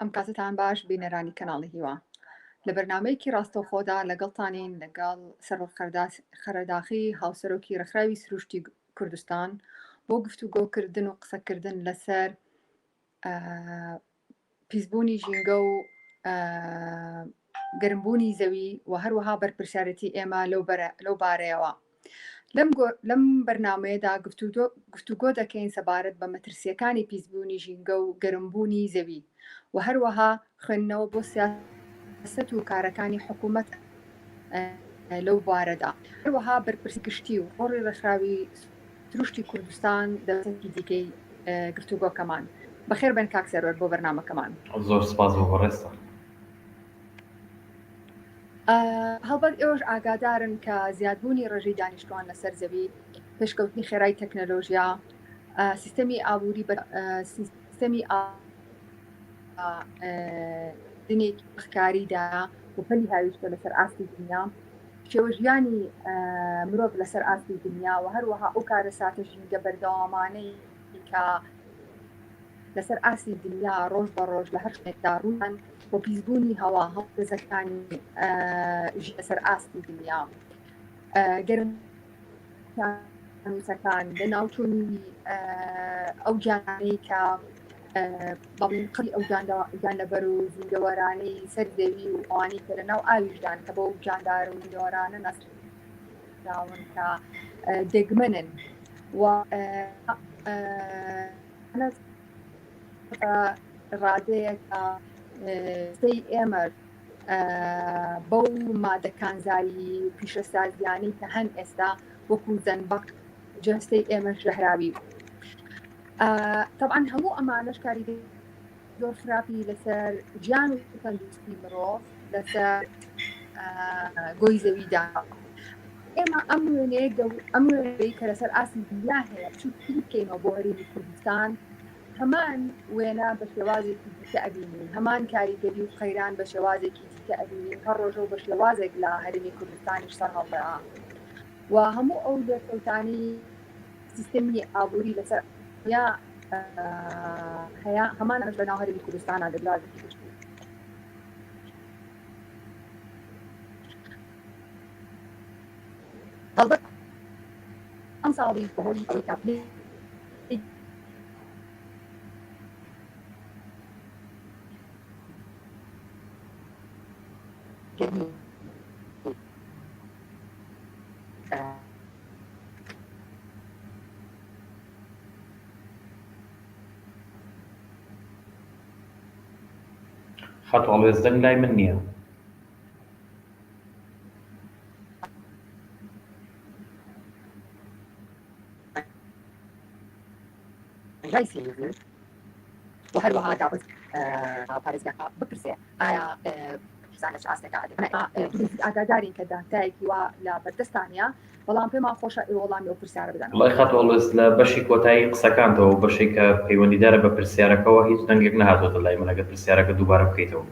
ئەم کاتتان باش بینەرانی کەناڵی هیوا لە بەرنمەیەکی ڕاستەوخۆدا لەگەڵتانین لەگەڵ سەرۆر خەرەداخی هاوسەرۆکی ڕێکخراوی سروشتی کوردستان بۆ گفتوگۆکردن و قسەکردن لەسەر پیسبوونی ژینگە و گەرمبوونی زەوی و هەروەها بەرپرسیارەتی ئێمە لەو بارەیەوە. لەم بەرنمەیەدا گفتوگۆ دەکەین سەبارەت بە مەترسیەکانی پیسبوونی ژینگە و گەرمبوونی زەوی و هەروەها خوێندنەوە بۆ سیاسەت و کارەکانی حکوومەت لەو بارەدا، هەروەها بەرپرسی گشتی و ڕۆڵی ڕێکخراوی سروشتی کوردستان دەستێکی دیکەی گفتوگۆکەمان. بەخێر بن کاک سەرۆر بۆ بەرنامەکەمان. زۆر سپاس بۆ ڕێستە. هەڵبەت ئێوەش ئاگادارن کە زیادبوونی ڕێژەی دانیشتوان لەسەر زەوی، پێشکەوتنی خێرای تەکنەلۆژیا، سیستەمی ئابووری سیستەمی دنێکی بەخکاریدا و پەلی هاویشتە لەسەر ئاستی دنیا، شێوەژیانی مرۆڤ لەسەر ئاستی دنیا و هەروەها ئەو کارە ساتە ژینگە بەردەوامانەی کە لەسەر ئاستی دنیا ڕۆژ بە ڕۆژ لە هەر شتێکدا ڕوویان بۆ پیسبوونی هەوا هەڵگەزەکانی لەسەر ئاستی دنیا، گەرموسەکان لە ناوچوونی ئەو گیانانەی کە بەڵین قڕی ئەو گیانلەبەر و زیندەوەرانەی سەردەوی و ئەوانی کە لە ناو ئاویشدان کە بۆ گیاندار و زیندەوەرانە ناسراون کە دەگمەنن و ڕادەیەکە سی ئێمە بەو مادەکانزایی و پیشەسازیانی کە هەن ئێستا وەکو زەنبەق جەستەی ئێمە ژەهراوی. طبعا هەموو ئەمانەش کاری زۆر خراپی لەسەر گیان و تەندروستی مرۆڤ لەسەر گۆی زەویدا. ئێمە ئەم وێنەیە کە لەسەر ئاستی دنیا هەیە چووکی بکەینەوە بۆ هەرێمی کوردستان، هەمان وێنە بە شێوازێکی دیکە ئەبینین، هەمان کاریگەری و قەیران بە شێوازێکی دیکە ئەبینین، هەر ڕۆژە بە شێوازێک لە هەرێمی کوردستانیش سەر هەڵدەا و هەموو ئەو دەرکەوتانی سیستەمی ئابووری لەسەر هەیە هەمان ئەش لەناو هەرێمی کوردستانە دەبلازێکی گشتی. هەڵبەت ئەم ساڵی بەهۆی تێکاپلێ خەت هەڵوێستن لای من نییە. و هەروەها داوەت پارێزگاکە بپرسێ ئایا زانش ئاستێکا ئاگادارین کە داتایەکی وا لە بەردەستانە، بەڵام پێمان خۆشە ئێوە وەڵامی ئەو پرسیارە بدەن. وڵای خەت هەڵوێست لە بەشی کۆتایی قسەکانتەوە بەشێک کە پەیوەندیدارە بە پرسیارەکەەوە هیچ دەنگێک نەهاتۆتە لای من ئەگەر پرسیارەکە دووبارە بکەیتەوە.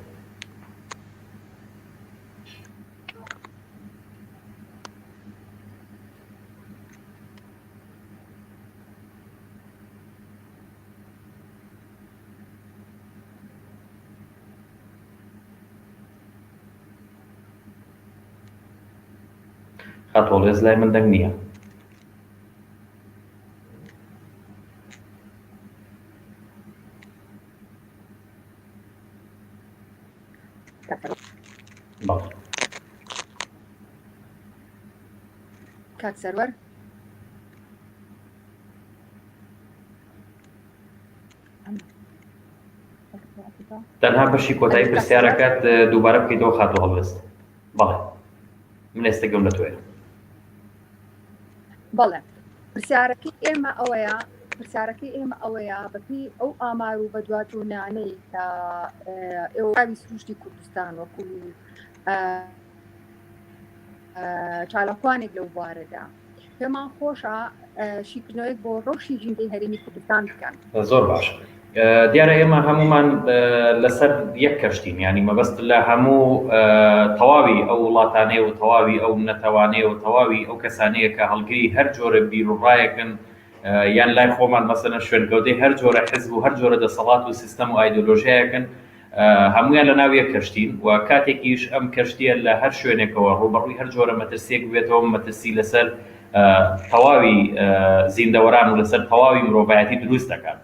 خەت هەڵوێست لای من دەنگ نییە. کاک سەرۆر تەنها بەشی کۆتایی پرسیارەکەت دووبارە بکەیتەوە خەت هەڵوێست. بەڵێ من ئێستا گەم لە تۆیە. بەڵێ پرسیارەکەی ئێمە ئەوەیە بەپی ئەو ئامار و بەدواتوونانەی کە ئێوەی سروشتی کوردستان وەکو چالاکوانێک لەو بارەدا پێمان خۆشە شیکردنەوەیەک بۆ ڕۆژی ژینگەی هەرێمی کوردستان بکەن. زۆر باش. دیارە ئێمە هەمومان لەسەر یەک کەشتین، ینی مەبەست لە هەموو تەواوی ئەو وڵاتانەیە و تەواوی ئەو نەتەوانەیە و تەواوی ئەو کەسانەیە کە هەڵگری هەر جۆرە بیرروڕایەکن یان لای خۆمان مەسەلەن شوێنکەوتەی هەر جۆرە حزب و هەر جۆرە دەسەڵات و سیستەم و ئایدۆلۆژیایەکن، هەمویان لە ناو یەک کەشتین و کاتێکیش ئەم کەشتیە لە هەر شوێنێکەوە ڕوبەڕووی هەر جۆرە مەترسیەک بێتەوە مەترسی لەسەر تەواوی زیندەوەران و لەسەر تەواوی مرۆڤایەتی دروست دەکات.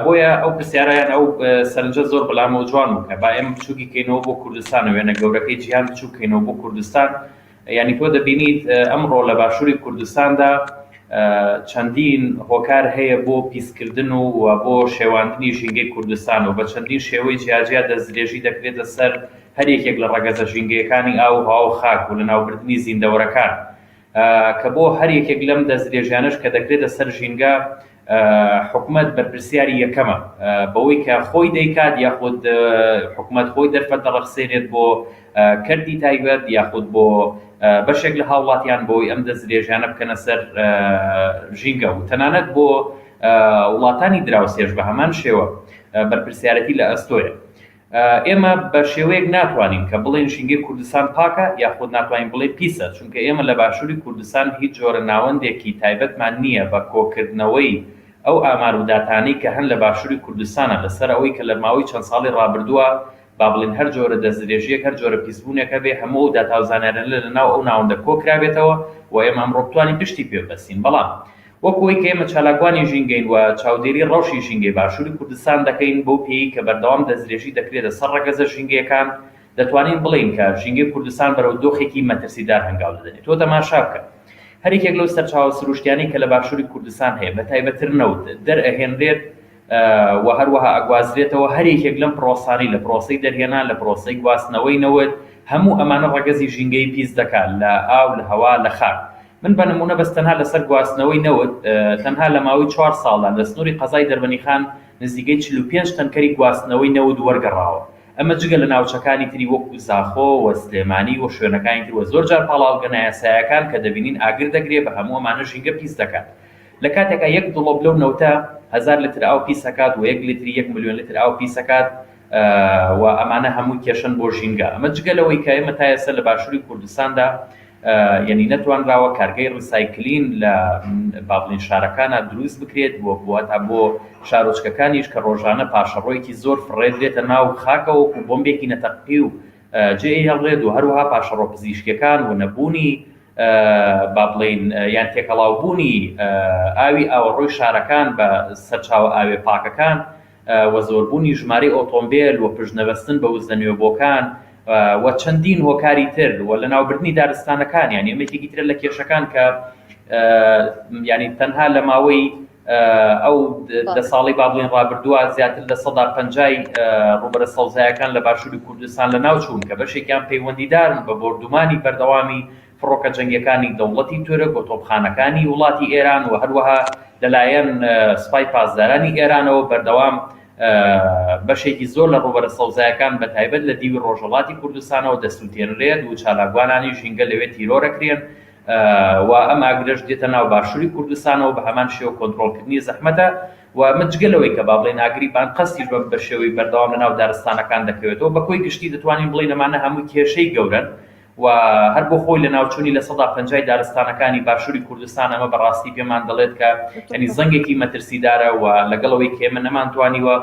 بۆیە ئەو پرسیارەیان ئەو سەرنجە زۆر بەڵام و جوان بکە با ئێمە بچووکی کەینەوە بۆ کوردستان و وێنە گەورەکەی جیهان بچووکەینەوە بۆ کوردستان. یعنی تۆ دەبینیت ئەمڕۆ لە باشووری کوردستاندا چەندین هۆکار هەیە بۆ پیسکردن و بۆ شێواندنی ژینگەی کوردستان و بە چەندین شێوەی جیاجیا دەستدرێژی دەکرێتە سەر هەر یەکێک لە ڕەگەزە ژینگەیەکانی ئاو هاو خاک و لە ناوبردننی زیندەوەرەکان کە بۆ هەر یەکێک لەم دەستدرێژیانش کە دەکرێتە سەر ژینگە حکومەت بەرپرسیاری یەکەمە بەوەی کە خۆی دەیکات یاخود حکومەت خۆی دەرفەت دەڕەخسێنێت بۆ کردی تایبەت یاخود بۆ بەشێک لە هاوڵاتیان بۆی ئەم دەستدرێژیانە بکەنە سەر ژینگە و تەنانەت بۆ وڵاتانی دراوسێش بە هەمان شێوە بەرپرسیارەتی لە ئەستۆیە. ئێمە بە شێوەیەک ناتوانین کە بڵێن ژینگەی کوردستان پاکە یاخود ناتوانین بڵێ پیسە، چونکە ئێمە لە باشووری کوردستان هیچ جۆرە ناوەندێکی تایبەتمان نییە بە کۆکردنەوەی ئەو ئامار و داتانەی کە هەن لە باشووری کوردستانە لەسەر ئەوەی کە لە ماوەی چەند ساڵی ڕابردووە با بڵێن هەر جۆرە دەستدرێژیەک هەر جۆرە پیسبوونێکە بێ هەموو داتا و زانیاریان لەناو ئەو ناوەندە کۆکرابێتەوە و ئێمە ئەمڕۆ بتوانین پشتی پێ ببەستین. بەڵام وەکوەوەی کە ئێمە چالاکوانی ژینگەین و چاودێری ڕەوشی ژینگەی باشووری کوردستان دەکەین بەو پێی کە بەردەوام دەستدرێژی دەکرێتە سەر ڕەگەزە ژینگەیەکان دەتوانین بڵین کە ژینگەی کوردستان بەرەو دۆخێکی مەترسیدار هەنگاو دەدەنێت. تۆ تەماشا بکە هەر یەکێک لەو سەرچاوە سروشتیانەی کە لە باشووری کوردستان هەیە بە تایبەتر نەوت دەرئەهێنرێت و هەروەها ئەگوازرێتەوە هەر یەکێک لەم پرۆسانی لە پرۆسەی دەرهێنان لە پرۆسەی گواستنەوەی نەوت هەموو ئەمانە ڕەگەزی ژینگەی پیس دەکات لە ئاو لە هەوا لە خاک. من بە نمونە بەس تەنها لەسەر گواستنەوەی نەوت تەنها لە ماوەی 4 ساڵدا لە سنووری قەزای دەربەنیخان نزیکەی 45 تەنکەری گواستنەوەی نەوت وەرگەڕاوە. ئەمە جگە لە ناوچەکانی تری وەکو زاخۆ و سلێمانی و شوێنەکانی تر وە زۆر جار پاڵاوگەنە یاساییەکان کە دەبینین ئاگر دەگرێت بە هەموو ئەمانە ژینگە پیس دەکات. لە کاتێکە 1 دڵۆب لەو نەوتە 1000 لیتر ئاو پیس دەکات و 1 لیتری 1 ملیۆن لیتر ئاو پیس دەکات و ئەمانە هەموو کێشن بۆ ژینگە. ئەمە جگە لەوەی کە ئێمە تا ئێستا لە باشووری کوردستاندا یعنی نەتوانراوە کارگەی ڕیسایکلین لە بابلین شارەکانە دروست بکرێت بۆ تا بۆ شارۆچکەکانیش کە ڕۆژانە پاشەڕۆیەکی زۆر فڕێدرێتە ناو خاکەوە و بۆمبێکی نەتەقی و جێ هەڵێت و هەروەها پاشەڕۆ پزیشکیەکان و نەبوونی با بڵین یان تێکەڵاوبوونی ئاوی ئاوەڕۆی شارەکان بە سەرچاوە ئاوێ پاکەکان و زۆربوونی ژمارەی ئۆتۆمبیل و پشنەبەستن بە وزەنوێبۆکان و چەندین هۆکاری تر و لە ناوبردنی دارستانەکان یان ئەمەیەکی ترە لە کێشەکان کە ینی تەنها لە ماوەی ئەو دە ساڵی با بڵێن ڕابردووە زیاتر لە 150 ڕوبەرە سەوزایەکان لە باشووری کوردستان لە ناو چوون کە بەشێکیان پەیوەندیدارن بە بۆردومانی بەردەوامی فڕۆکە جەنگیەکانی دەوڵەتی تورک و تۆپخانەکانی وڵاتی ئێران و هەروەها لەلایەن سوپای پاسدارانی ئێرانەوە بەردەوام بەشێکی زۆر لە ڕوبەرە سەوزایەکان بە تایبەت لە دیوی ڕۆژهەڵاتی کوردستانەوە دەسووتێنرێت و چالاکوانانی ژینگە لەوێ تیرۆرەکرێن و ئەم ئاگرش دێتە ناو باشووری کوردستانەوە بە هەمان شێوە کۆنتڕۆڵکردنی زەحمەتە و مجگەلەوەی کە با بڵێن ئاگریبان قەستیش بە شێوەی بەردەوام لە ناو دارستانەکان دەکەوێتەوە بە کۆی گشتی دەتوانین بڵێن ئەمانە هەموو کێشەی گەورن و هەر بۆ خۆی لە ناوچوونی لە 150 دارستانەکانی باشووری کوردستان ئەمە بەڕاستی پێمان دەڵێت کە یعنی زەنگێکی مەترسیدارە و لەگەڵەوەی کە ئێمە نەمانتوانیوە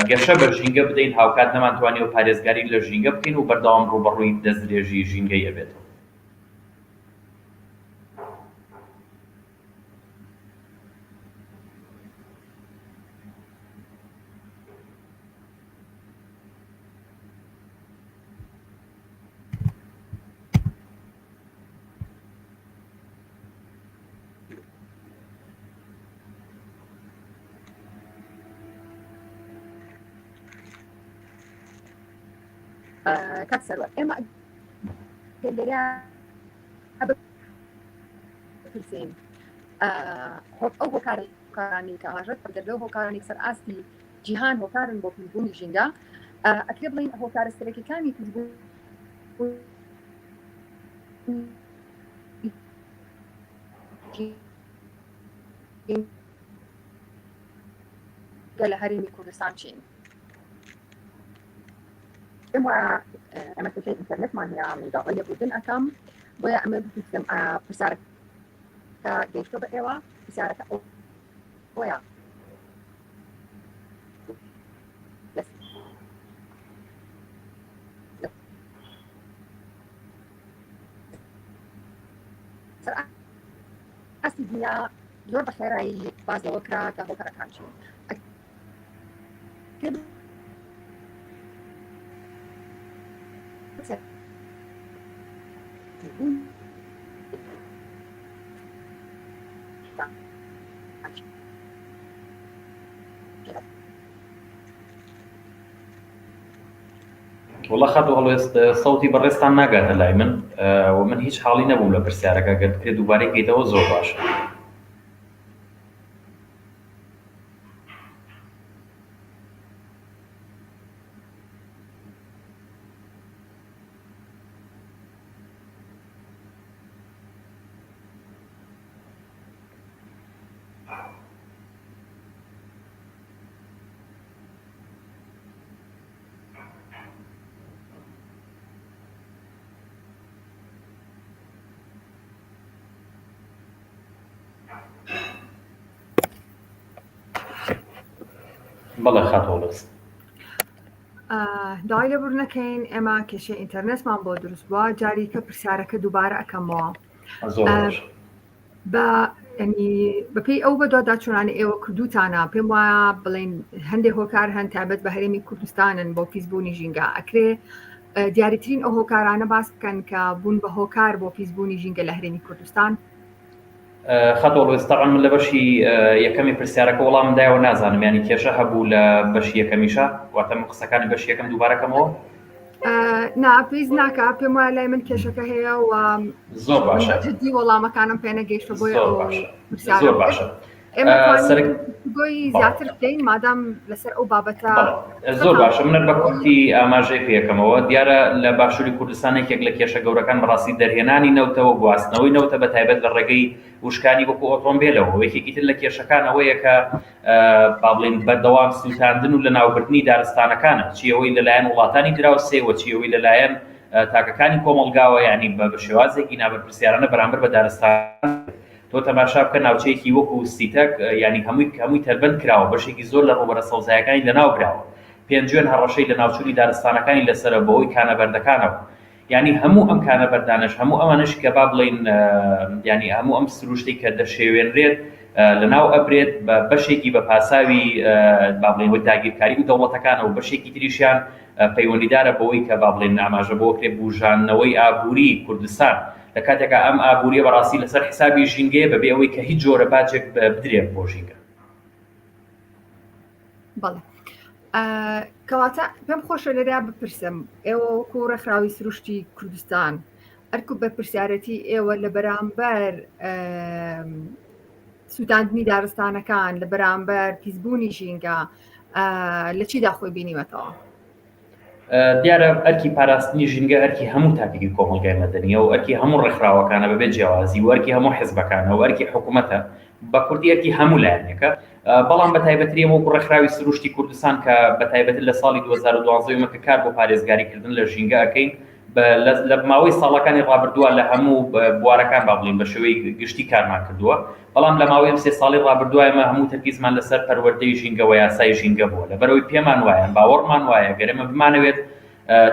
گەشە بە ژینگە بدەین هاوکات نەمانتوانیوە پارێزگاری لە ژینگە بکەین و بەردەوام ڕوبەڕووی دەستدرێژی ژینگەی ئەبێتەوە. کات سەروەر ئێمە لێرە بپرسین ئەو هۆکارانی کە ئاژەت دەبێت هۆکارانی سەر ئاستی جیهان هۆکارن بۆ پیشبوونی ژینگە ئەکرێ بڵین هۆکارە سەرەکیەکانی پیشبوون لە هەرێمی کوردستان چین ئەمە تووشەی ئینتەرنێتمان هەیە منداڵە یەکبوودن ئەەکەم بۆیە ئەمە بپرسم پرسیارەکە گەیشتۆ بە ئێوە پرسیارەکە بۆیە ئەسی دینا زۆر بە خێرایی بازەوە کرا کە هۆکارەکان چین والله خەت هەڵوێست سەوتی بەڕێستان ناگاتە لای من و من هیچ حاڵی نەبووم لە پرسیارەکە گەر بکرێت دووبارەی بکەیتەوە زۆر باشە. بەڵێ خەت هەڵوێست. داوای لەبوورنەکەین ئێمە کێشەی ئینتەرنێتمان بۆ دروست بووە جاریکە پرسیارەکە دووبارە ئەکەمەوە زۆر باش. بەپێی ئەو بە دوواداچوونانی ئێوە کردوتانە پێم وایە بڵێن هەندێک هۆکار هەن تایبەت بە هەرێمی کوردستانن بۆ پیسبوونی ژینگە ئەکرێ دیاریترین ئەو هۆکارانە باس بکەن کە بوون بە هۆکار بۆ پیسبوونی ژینگە لە هەرێمی کوردستان. خەت هەڵوێستەقەن من لە بەشی یەکەمی پرسیارەکە وەڵام دایەوە نازانم ینی کێشە هەبوو لە بەشی یەکەمیشە واتە من قسەکانی بەشی یەکەم دووبارەکەمەوە ناپیز ناکە پێم وایە لای من کێشەکە هەیە و زۆر باشە جدی وەڵامەکانم پێ نەگەیشتە بۆی زۆر باشە. گۆی زیاتر بکەین مادام لەسەر ئەو بابەتە زۆر باشە منت بە کورتی ئاماژەی پێکەمەوە دیارە لە باشووری کوردستانێکێک لە کێشە گەورەکان بەڕاستی دەرهێنانی نەوتەوە گواستنەوەی نەوتە بە تایبەت لە ڕێگەی وشکانی وەکو ئۆتۆمبیلەوە یەکێکی تر لە کێشەکان ئەوەیە کە با بڵێن بەردەوام سووتاندن و لە ناوبردنی دارستانەکانە چیەوەی لەلایەن وڵاتانی دراوسێ و چیەوەی لەلایەن تاکەکانی کۆمەڵگاوە ینی بە شێوازێکی نابەرپرسیارانە بەرامبەر بە دارستان تۆ تەماشا بکە ناوچەیەکی وەکو سیتەک ینی هەمووی تەربەند کراوە بەشێکی زۆر لە ڕۆبەرە سەوزایەکانی لەناو براوە پێنجوێن هەڕەشەی لە ناوچووی دارستانەکانی لەسرە بەوەی کانەبەردەکانەوە ینی هەموو ئەم کانەبەردانش هەموو ئەمانش کە با بڵێن ینی هەموو ئەم سروشتەی کە دەشێوێنرێت لەناو ئەبرێت بە بەشێکی بە پاساوی با بڵێن وەک داگیرکاری و دەوڵەتەکانە و بەشێکی تریشیان پەیوەندیدارە بەوەی کە با بڵێن ئاماژە بۆ کرێ بوژانەوەی ئابووری کوردستان لە کاتێکە ئەم ئابووریە بەڕاستی لەسەر حسابی ژینگەیە بەبێ ئەوەی کە هیچ جۆرە باجێک بدرێت بۆ ژینگە. بەڵێ کەواتە پێم خۆشە لەریا بپرسم ئێوە وەکو ڕێکخراوی سروشتی کوردستان ئەرکو بە پرسیارەتی ئێوە لە بەرامبەر سووتاندنی دارستانەکان لە بەرامبەر پیسبوونی ژینگە لە چیدا خۆی بینیوەتەوە؟ دیارە ئەرکی پاراستنی ژینگە ئەرکی هەموو تاپێکی کۆمەڵگای مەدەنیە و ئەرکی هەموو ڕێکخراوەکانە بەبێت جیاوازی و ئەرکی هەموو حیزبەکانە و ئەرکی حکوومەتە بە کوردی ئەرکی هەموو لایەنێکە بەڵام بە تایبەتری وەکو ڕێکخراوی سروشتی کوردستان کە بە تایبەت لە ساڵی 2012 مەکە کار بۆ پارێزگاریکردن لە ژینگە ئەەکەین لە ماوەی ساڵەکانی ڕابردووە لە هەموو بوارەکان با بڵین بە شێوەی گشتی کارمان کردووە بەڵام لە ماوەی ئەم 3 ساڵی ڕابردووایمە هەموو تەرکیزمان لەسەر پەروەردەی ژینگە و یاسای ژینگە بووە لەبەرەوەی پێمان وایە باوەڕمان وایە گەرەمە بمانەوێت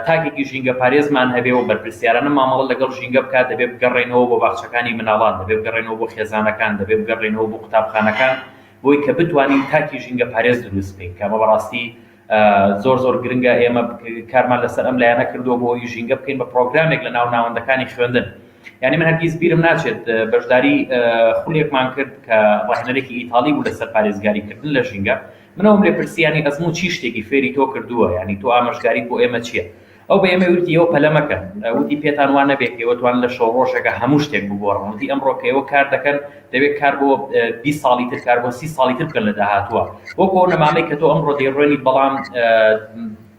تاکێکی ژینگە پارێزمان هەبێ و بەرپرسیارانە مامەڵە لەگەڵ ژینگە بکات دەبێت بگەڕێنەوە بۆ باخچەکانی مناڵان دەبێت بگەڕێنەوە بۆ خێزانەکان دەبێت بگەڕێنەوە بۆ قوتابخانەکان بۆی کە بتوانین تاکی ژینگە پارێز دروست بکەین کە ئەمە بەڕاستی زۆر گرنگە ئێمە کارمان لەسەر ئەم لایەنە کردووە بۆ ئەوی ژینگە بکەین بە پرۆگرامێک لە ناو ناوەندەکانی خوێندن یعنی من هەرگیز بیرم ناچێت بەشداری خولێکمان کرد کە ڕاهێنەرێکی ئیتاڵی بوو لەسەر پارێزگاریکردن لە ژینگە منەوەم لێ پرسیانی ئەزموو چی شتێکی فێری تۆ کردووە ینی تۆ ئاماژگاریت بۆ ئێمە چییە ئەو بە ئێمە وتی ئەوە پەلەمەکە وتی پێتان وان نەبێت ئێوەتوان لە شەو ڕۆژێکە هەموو شتێک بگۆڕن وتی ئەمڕۆکە ئێوە کار دەکەن دەبێت کار بۆ 20 ساڵی تر کار بۆ 30 ساڵی تر بکەن لە داهاتووە وەکو ئەو نەمامەی کە تۆ ئەمڕۆ دەیڕوێنی بەڵام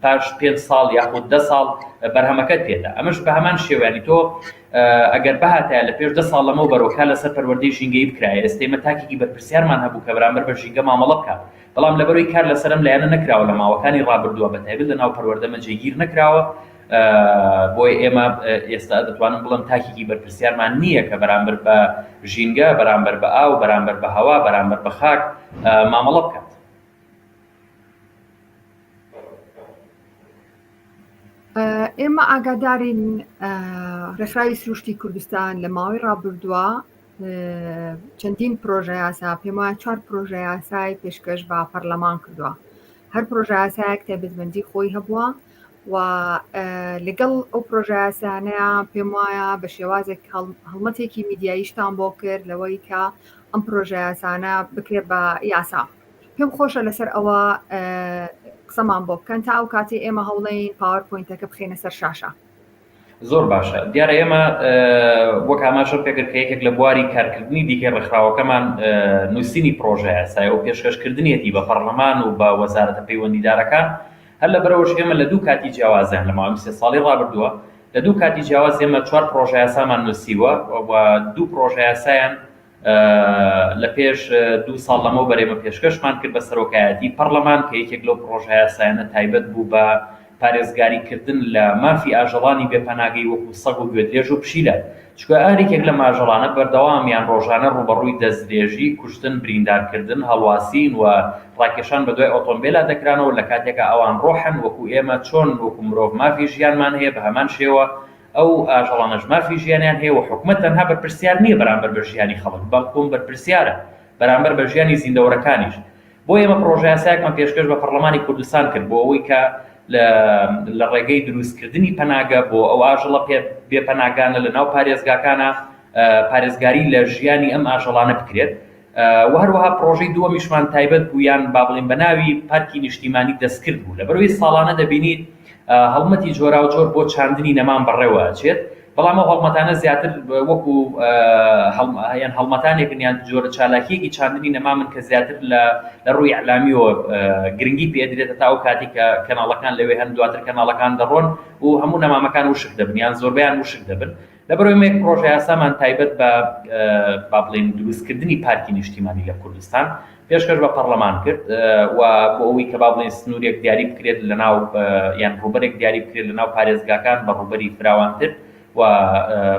پاش 5 ساڵ یاخود 10 ساڵ بەرهەمەکەت پێدا ئەمەش بە هەمان شێوانی تۆ ئەگەر بەهاتایە لە پێش 10 ساڵ لەمەوە بەرەوکە لەسەر پەروەردەی ژینگەی بکرایە ئێستێمە تاکێکی بەرپرسیارمان هەبوو کە بەرامبەر بە ژینگە مامەڵە بکات بەڵام لەبەرەوەی کار لەسەرم لایەنە نەکراوە لە ماوەکانی ڕابردووە بە تایبەت لە ناو پەروەردەمە جێگیر نەکراوە بۆی ئێمە ئێستا دەتوانم بڵم تاکێکی بەرپرسیارمان نییە کە بەرامبەر بە ژینگە بەرامبەر بە ئاو بەرامبەر بە هەوا بەرامبەر بە خاک مامەڵە بکات. ئێمە ئاگادارین ڕێکخراوی سروشتی کوردستان لە ماوەی ڕابردووە چەندین پرۆژە یاسا پێم وایە 4 پرۆژە یاسای پێشکەش بە پەرلەمان کردووە هەر پرۆژە یاسایەک تایبەتمەندی خۆی هەبووە و لەگەڵ ئەو پرۆژە یاسانەیە پێم وایە بە شێوازێک هەڵمەتێکی میدیاییشتان بۆ کرد لەوەی کە ئەم پرۆژە یاسانە بکرێت بە یاسا پێم خۆشە لەسەر ئەوە قسەمان بۆ بکەن تا ئەو کاتێ ئێمە هەوڵەین پاوەرپۆینتەکە بخێنە سەر شاشە زۆر باشە دیارە ئێمە وەک ئاماژە پێکرد کە یەکێک لە بواری کارکردنی دیکە ڕێکخراوەکەمان نووسینی پرۆژە یاسای و پێشکەشکردنیەتی بە پەرلەمان و بە وەزارەتە پەیوەندیدارەکان هەر لەبەرەوەش ئێمە لە دوو کاتی جیاوازیان لە ماوەی 3 ساڵی ڕابردووە لە دوو کاتی جیاواز ئێمە 4 پرۆژە یاسامان نووسیوە و دوو پرۆژە یاسایان لە پێش 2 ساڵ لەمەوە بەرێمە پێشکەشمان کرد بە سەرۆکایەتی پەرلەمان کە یەکێک لەو پرۆژە یاسایانە تایبەت بوو بە پارێزگاریکردن لە مافی ئاژەڵانی بێپەناگەی وەکو سەگ و گوێدرێژ و پشیلە چکە ئاریکێک لە ماژەڵانە بەردەوامیان ڕۆژانە ڕوبەڕووی دەستدرێژی کوشتن بریندارکردن هەڵواسین و ڕاکێشان بە دوای ئۆتۆمبیلا دەکرانەوە لە کاتێکە ئەوان ڕۆحن وەکو ئێمە چۆن وەکو مرۆڤ مافی ژیانمان هەیە بە هەمان شێوە ئەو ئاژەڵانەش مافی ژیانیان هەیە و حکومەت تەنها بەرپرسیار نییە بەرامبەر بە ژیانی خەڵک بەڵکوم بەرپرسیارە بەرامبەر بە ژیانی زیندەوەرەکانیش بۆ ئێمە پرۆژە یاسایەکمان پێشکەش بە پەرلەمانی کوردستان کرد بۆ ئەوەی کە لە ڕێگەی دروستکردنی پەناگە بۆ ئەو ئاژەڵە بێپەناگانە لە ناو پارێزگاکانە پارێزگاری لە ژیانی ئەم ئاژەڵانە بکرێت و هەروەها پرۆژەی دووەمیشمان تایبەت بوو یان با بڵێن بە ناوی پارکی نیشتیمانی دەستکرد بوو لەبەرەوەی ساڵانە دەبینیت هەڵمەتی جۆرا و جۆر بۆ چاندنی نەمان بەڕێوە ئەچێت بەڵام ئەو هەڵمەتانە زیاتر وەکو یان هەڵمەتانێکن یان جۆرە چالاکیەکی چاندنی نەما من کە زیاتر لە ڕووی ئەعلامیەوە گرنگی پێدرێتە تا ئەو کاتی کە کەناڵەکان لەوێ هەن دواتر کەناڵەکان دەڕۆن و هەموو نەمامەکان وشک دەبن یان زۆربیان وشک دەبن لەبەرەوەی یەک پرۆژە یاسامان تایبەت بە با بڵێن دروستکردنی پارکی نیشتیمانی لە کوردستان پێشکەش بە پەرلەمان کرد و بۆ ئەوەی کە با بڵێن سنوورێک دیاری بکرێت لەناو یان ڕوبەرێک دیاری بکرێت لەناو پارێزگاکان بە ڕوبەری فراوانتر و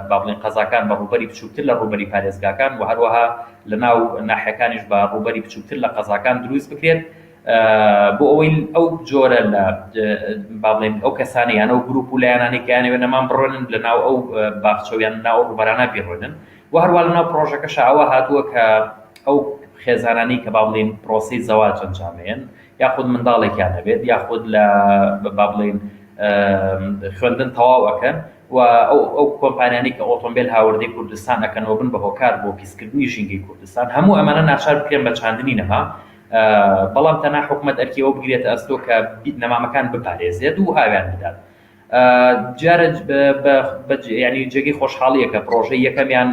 با بڵێن قەزاکان بە ڕوبەری بچووکتر لە ڕوبەری پارێزگاکان و هەروەها لە ناو ناحیەکانیش بە ڕوبەری بچووکتر لە قەزاکان دروست بکرێت بۆ ئەوەی ئەو جۆرە لە با بڵێن ئەو کەسانیان ئەو گروپ و لایەنانی کە یانەوێت نەمان بڕۆنن لە ناو ئەو باخچەویان ناو ڕوبەرانە بێڕۆنن و هەروە لە ناو پرۆژەکەش ئەوە هاتووە کە ئەو خێزانانی کە با بڵێن پرۆسی زەواج ئەنجامێن یاخود منداڵێکیان هەبێت یاخود لە با بڵێن خوێندن تەواو ئەکەن و ئەو کۆمپانیانی کە ئۆتۆمبیل هاوردەی کوردستان ئەکەنەوە بن بە هۆکار بۆ پیسکردنی ژینگەی کوردستان هەموو ئەمانە ناچار بکرێن بە چاندنی نەما بەڵام تەنها حکومەت ئەرکیەوە بگرێتە ئەستۆ کە نەمامەکان بپارێزێت و ئاویان بدات جارە ینی جێگەی خۆشحاڵیەکە پرۆژەی یەکەمیان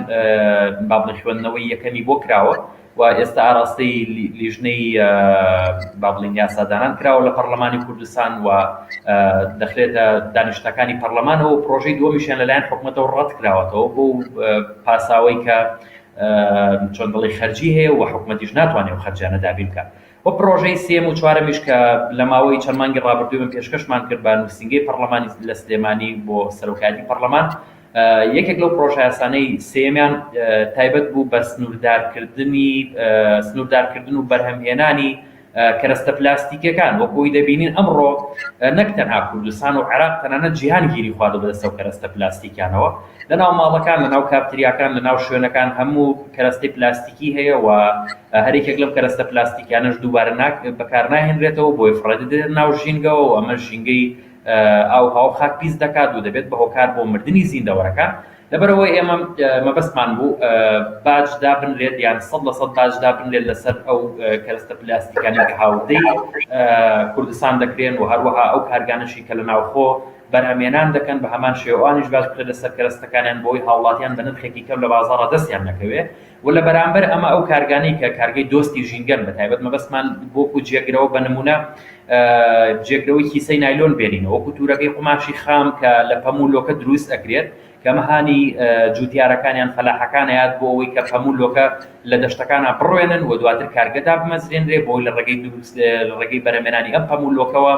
با بڵێن خوێندنەوەی یەکەمی بۆ کراوە و ئێستا ئاراستەی لیژنەی با بڵێن یاسادانان کراوە لە پەرلەمانی کوردستان و دەخرێتە دانیشتەکانی پەرلەمانەوە پرۆژەی دووەمیشیان لەلایەن حکومەتەوە ڕەت کراوەتەوە بۆ پاساوەی کە چۆن دڵی خەرجی هەیە و حکومەتیش ناتوانێت و خەرجانە دابین بکات و پرۆژەی سێم و چوارەمیش کە لە ماوەی چەند مانگی ڕابردووی من پێشکەشمان کرد بە نووسینگەی پەرلەمانی لە سلێمانی بۆ سەرۆکایەتی پەرلەمان یەکێک لەو پرۆژە یاسانەی سێمیان تایبەت بوو بە سنووردارکردن و بەرهەمهێنانی کەرەستە پلاستیکەکان وەکوی دەبینین ئەمڕۆ نەک تەنها کوردستان و عێراق تەنانەت جیهان گیری خواردە بەدەستە و کەرەستە پلاستیکیانەوە لەناو ماڵەکان لەناو کاپتریاکان لەناو شوێنەکان هەموو کەرەستەی پلاستیکی هەیە و هەرێکێک لەم کەرەستە پلاستیکیانەش دووبارە بەکار ناهێنرێتەوە بۆی فڕێدەدرێت ناو ژینگەوە و ئەمە ژینگەی ئاو هاو خاک پیس دەکات و دەبێت بە هۆکار بۆ مردنی زیندەوەرەکان لەبەرەوەی ئێمە مەبەستمان بوو باج دابنرێت یان 100% باج دابنرێت لەسەر ئەو کەرەستە پلاستیکانی کە هاودەی کوردستان دەکرێن و هەروەها ئەو کارگانشی کە لە ناوخۆ بەرهەمێنان دەکەن بە هەمان شێوانیش باش بکرێت لەسەر کەرەستەکانیان بۆی هاوڵاتیان بە نرخێکی کەم لە بازاڕە دەستیان نەکەوێت و لە بەرامبەر ئەمە ئەو کارگانەی کە کارگەی دۆستی ژینگەن بە تایبەت مەبەستمان بۆکو جێگرەوە بە نمونە جێگرەوەی کیسەی نایلۆن بێنینەوە وەکو توورەکەی قوماشی خام کە لە پەموولۆکە دروست ئەکرێت کە مەهانی جوتیارەکانیان فەلاحەکان هەیەات بۆ ئەوەی کە پەموولۆکە لە دەشتەکانە بڕوێنن و دواتر کارگەدا بمەزرێنرێ بۆی لە ڕێگەی بەرهەمێنانی ئەم پەموولۆکەوە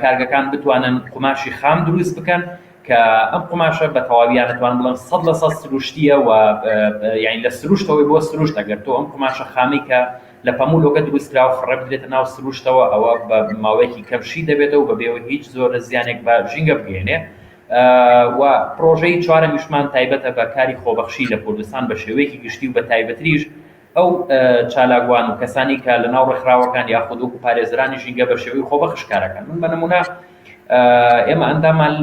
کارگەکان بتوانن قوماشی خام دروست بکەن کە ئەم قوماشە بە تەواویان دەتوان بڵێن 100% سروشتیە و یعنی لە سروشتەوەی بۆ سروشت ئەگەر تۆ ئەم قوماشە خامی کە لە پەموولۆکە دروستکراوە فڕێ بدرێتە ناو سروشتەوە ئەوە بە ماوەیەکی کەمشی دەبێتەوە بەبێەوە هیچ زۆر زیانێک بە ژینگە بگەێنێ و پرۆژەی چوارەمیشمان تایبەتە بە کاری خۆبەخشی لە کوردستان بە شێوەیەکی گشتی و بە تایبەتریش ئەو چالاکوان و کەسانی کە لە ناو ڕێکخراوەکان یاخود وەکو پارێزرانی ژینگە بە شێوەی خۆبەخش کارەکەن. من بە نمونە ئێمە ئەندامان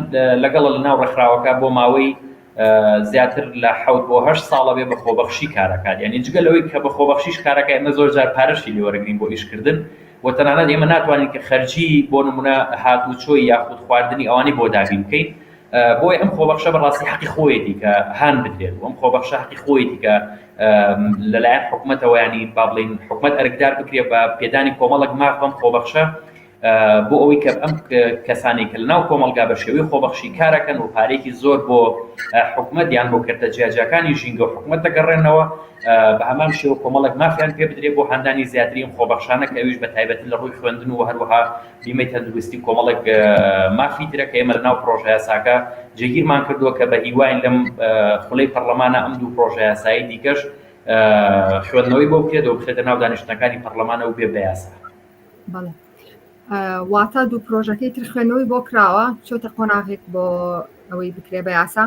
لەگەڵ لە ناو ڕێکخراوەکە بۆ ماوەی زیاتر لە 7 بۆ 8 ساڵە بێ بە خۆبەخشی کارەکات، یعنی جگە لەوەی کە بە خۆبەخشیش کارەکە ئێمە زۆر جار پارەشی لێوەرەگرین بۆ ئیشکردن و تەنانەت ئێمە ناتوانین کە خەرجی بۆ نمونە هاتوچۆی یاخود خواردنی ئەوانی بۆ دابین بکەین. بۆی ئەم خۆبەخشە بەڕاستی حەقی خۆیەتی کە هان بدرێت و ئەم خۆبەخشە حەقی خۆیەتی کە لەلایەن حکوومەتەوە ینی با بڵین حکوومەت ئەرکدار بکرێت بە پێدانی کۆمەڵێک ماف بەم خۆبەخشە بۆ ئەوەی کە ئەم کەسانی کە لەناو کۆمەڵگا بە شێوەی خۆبەخشی کارەکەن و پارێکی زۆر بۆ حکوومەت یان بۆ کردە جیاجەکانی ژینگە و حکوومەت دەگەڕێنەوە بە هەمان شێوە کۆمەڵێک مافیان پێ بدرێت بۆ هەندانی زیاتری ئەم خۆبەخشانە کە ئەویش بە تایبەتی لە ڕووی خوێندن و هەروەها بیمەی تەندروستی کۆمەڵێک مافی ترە کە ئێمە لەناو پرۆژە یاساکە جێگیرمان کردووە کە بە هیواین لەم خوڵەی پەرلەمانە ئەم دوو پرۆژە یاسایی دیکەش خوێندنەوەی بۆ بکرێتەوە بخرێتە ناو دانیشتەکانی پەرلەمانە و بێ بە یاسا. بەڵێ واتە دوو پرۆژەکەی تر خوێندنەوەی بۆ کراوە چۆتە قۆناغێک بۆ ئەوەی بکرێ بە یاسا؟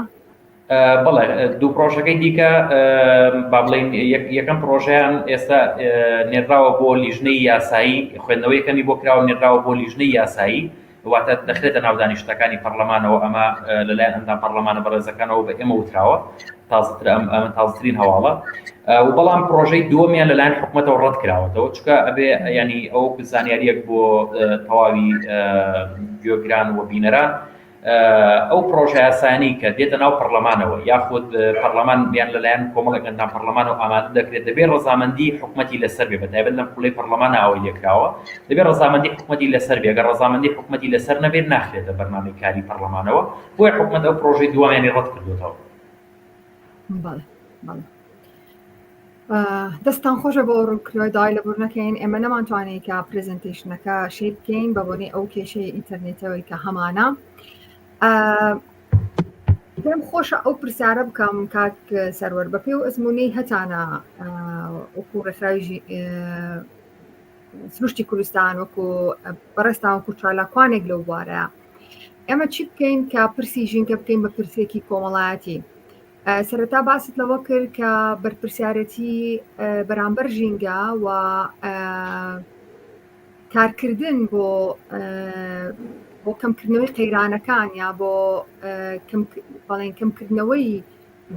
بەڵێ دوو پرۆژەکەی دیکە با بڵین یەکەم پرۆژەیان ئێستا نێراوە بۆ لیژنەی یاسایی، خوێندنەوەی یەکەمی بۆ کراوە نێراوە بۆ لیژنەی یاسایی واتە دەخرێتە ناو دانیشتەکانی پەرلەمانەوە ئەمە لەلایەن ئەندام پەرلەمانە بەڕێزەکانەوە بە ئێمە وتراوە تازەتر ئەمە تازەترین هەواڵە و بەڵام پرۆژەی دووەمیان لەلایەن حکوومەتەوە ڕەت کراوەتەوە چونکە ئەبێ ینی ئەو زانیاریەک بۆ تەواوی گوێگران و بینەران ئەو پرۆژە یاسانی کە دێتە ناو پەرلەمانەوە یاخود پەرلەمان بیان لەلایەن کۆمەڵێک ئەندام پەرلەمانەوە ئامادە دەکرێت دەبێت ڕەزامەندی حکوومەتی لەسەر بێ بەتایبەت لەم خوڵەی پەرلەمانە ئەوەی لێکراوە دەبێت ڕەزامەندی حکوومەتی لەسەر بێ ئەگەر ڕەزامەندی حکوومەتی لەسەر نەبێت ناخرێتە بەرنامەی کاری پەرلەمانەوە بۆیە حکوومەت ئەو پرۆژەی دووەمیانی ڕەت کردوتەوە. بەڵێ بەڵێ دەستان خۆشە بۆ ڕووکردنەوەی داوای لەبوورنەکەین ئێمە نەمانتوانێت کە پرزنتیشنەکە شێ بکەین بە بۆنێ ئەو کێشەی ئینتەرنێتەوەی کە هەمانە. پێم خۆشە ئەو پرسیارە بکەم کاک سەروەر بە پێی و ئەزمونەی هەتانە وەکو ڕێکخراوی سروشتی کوردستان وەکو بەڕێستان وەکو چالاکوانێک لەو بوارەیە ئێمە چی بکەین کە پرسی ژینگە بکەین بە پرسێکی کۆمەڵایەتی؟ سەرەتا باست لەوە کرد کە بەرپرسیارەتی بەرامبەر ژینگە و کارکردن بۆ کەمکردنەوەی قەیرانەکان یا بۆ بەڵێن کەمکردنەوەی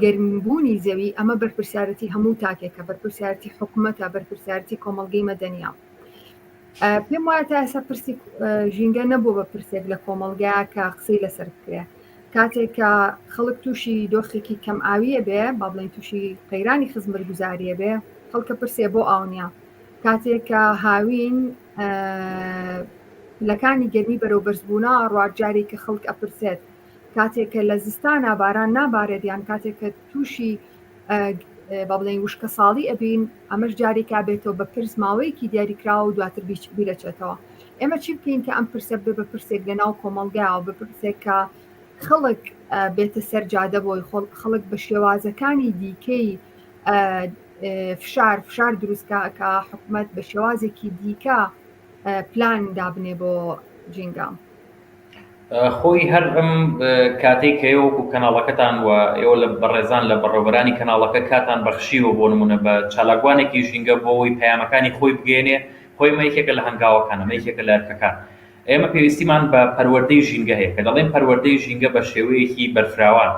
گەرمبوونی زەوی ئەمە بەرپرسیارەتی هەموو تاکێکە بەرپرسیارەتی حکوومەتە بەرپرسیارەتی کۆمەڵگەی مەدەنیە. پێم وایە تا ئێستا پرسی ژینگە نەبوو بە پرسێک لە کۆمەڵگەیە کە قسەی لەسەر بکرێ کاتێک کە خەڵک تووشی دۆخێکی کەم ئاویە بێ با بڵێن تووشی قەیرانی خزمەتگوزاریە بێ خەڵکە پرسێ بۆ ئاونیا کاتێک کە هاوین لەکانی گەرمی بەرەو بەرزبوونا ڕواجاری کە خەڵک ئەپرسێت کاتێک کە لە زستانە باران نابارێت یان کاتێک کە تووشی با بڵێن وشکە ساڵی ئەبین ئەمەش جارێکا بێتەوە بە پرس ماوەیەکی دیاریکراوە و دواتر بیرەچێتەوە. ئێمە چی بکەین کە ئەم پرسە بێ بە پرسێک لە ناو کۆمەڵگایەوە بە پرسێک کە خەڵک بێتە سەرجادە بۆی خەڵک بە شێوازەکانی دیکەی فشار دروستکە کە حکوومەت بە شێوازێکی دیکە پلان دابنێ بۆ جینگام. خۆی هەر ئەم کاتێک کە ئێوە و کەناڵەکەتان و ئێوە لە بەڕێزان لە بەڕێوەبەرانی کەناڵەکە کاتان بەخشیوە بۆ نمونە بە چالاکوانێکی ژینگە بۆ ئەوەی پەیامەکانی خۆی بگەێنێ خۆی مەیەکێکە لە هەنگاوەکانە مەیەکێکە لە ئەرکەکان. ئێمە پێویستیمان بە پەروەردەی ژینگە هەیە کە دەڵێن پەروەردەی ژینگە بە شێوەیەکی بەرفراوان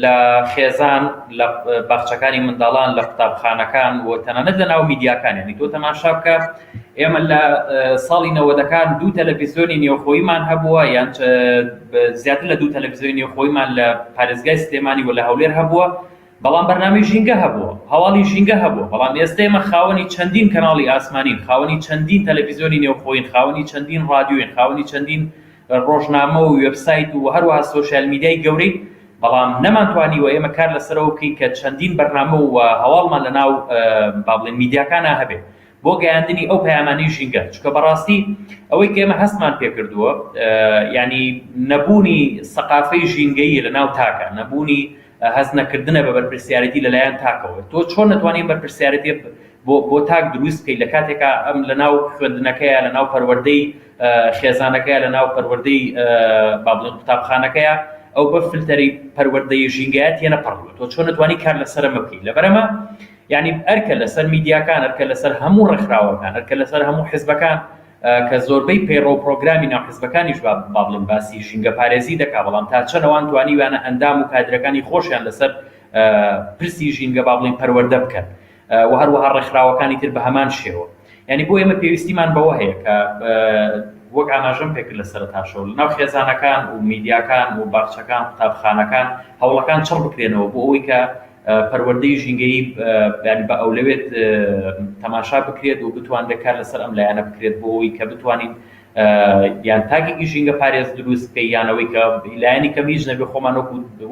لە خێزان لە باخچەکانی منداڵان لە قوتابخانەکان و تەنانەت لە ناو میدیاکان یعنی تۆ تەماشا بکە ئێمە لە ساڵی 90ەکان دوو تەلەڤیزیۆنی نێوخۆییمان هەبووە یان زیاتر لە دوو تەلەڤیزیۆنی نێوخۆییمان لە پارێزگای سلێمانی و لە هەولێر هەبووە بەڵام بەرنامەی ژینگە هەبووە هەواڵی ژینگە هەبووە بەڵام ئێستا ئێمە خاوەنی چەندین کەناڵی ئاسمانین خاوەنی چەندین تەلەڤیزیۆنی نێوخۆیین خاوەنی چەندین ڕادیۆین خاوەنی چەندین ڕۆژنامە و وێبسایت و هەروەها سۆشیال میدیای گەورەی بەڵام نەمانتوانیوە ئێمە کار لەسەرەوە بکەین کە چەندین بەرنامە و هەواڵمان لە ناو با بڵێن میدیاکانە هەبێ بۆ گەیاندنی ئەو پەیامانەی ژینگە چونکە بەڕاستی ئەوەی کە ئێمە هەستمان پێ کردووە یعنی نەبوونی سەقافەی ژینگەیی لە ناو تاکە نەبوونی هەز نەکردنە بە بەرپرسیارەتی لەلایەن تاکەوە تۆ چۆن نەتوانین بەرپرسیارەتی بۆ تاک دروست بکەیت لە کاتێکە ئەم لە ناو خوێندنەکەیە لە ناو پەروەردەی خێزانەکەیە لە ناو پەروەردەی با بڵێن قوتابخانەکەیە ئەو بە فلتەری پەروەردەی ژینگایەت هێنە پڕوت تۆ چۆن نتوانی کار لەسەرمە بکەیت لەبەرەمە یعنی ئەرکە لەسەر میدیاکان ئەرکە لەسەر هەموو ڕێکخراوەکان ئەرکە لەسەر هەموو حیزبەکان کە زۆربەی پەیڕۆ پرۆگرامی ناو حیزبەکانیش با بڵێن باسی ژینگە پارێزی دەکا بەڵام تا چەندەوان توانیوانە ئەندام و کادرەکانی خۆشیان لەسەر پرسی ژینگە با بڵێن پەروەردە بکەن و هەروەها ڕێکخراوەکانی تر بە هەمان شێوە یعنی بۆ ئێمە پێویستیمان بەوە هەیە کە وەک ئاماژەم پێکرد لە سەرەتاشەوە لەناو خێزانەکان و میدیاکان و باخچەکان قوتابخانەکان هەوڵەکان چڕ بکرێنەوە بۆ ئەوەی کە پەروەردەی ژینگەیی بە ئەولەوێت تەماشا بکرێت و بتوان کار لەسەر ئەم لایەنە بکرێت بۆ ئەوەی کە بتوانین یان تاکێکی ژینگە پارێز دروست بکەین یانەوەی کە لایەنی کەمیش نەبێ خۆمان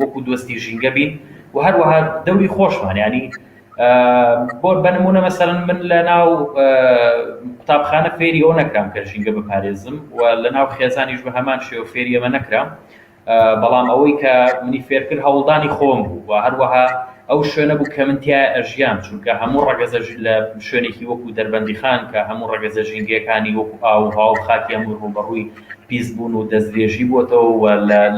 وەکو دۆستی ژینگە بین و هەروەها دەوری خۆشمان ینی بۆ بنمونە مەسەرەن من لە ناو قوتابخانە فێری ئەو نەکرام کە ژینگە بپارێزم و لە ناو خێزانیش بە هەمان شێوە فێری ئەمە نەکرام بەڵام ئەوەی کە منی فێرکرد هەوڵدانی خۆم بوو و هەروەها ئەو شوێنە بوو کە من تیا ئەژیان چونکە هەموو ڕەگەزە لە شوێنێکی وەکو دەربەندیخان کە هەموو ڕەگەزە ژینگەکانی وەکو ئاو هاو خاکی هەموو ڕوبەڕووی پیس بوون و دەستدرێژی بووەتەوە و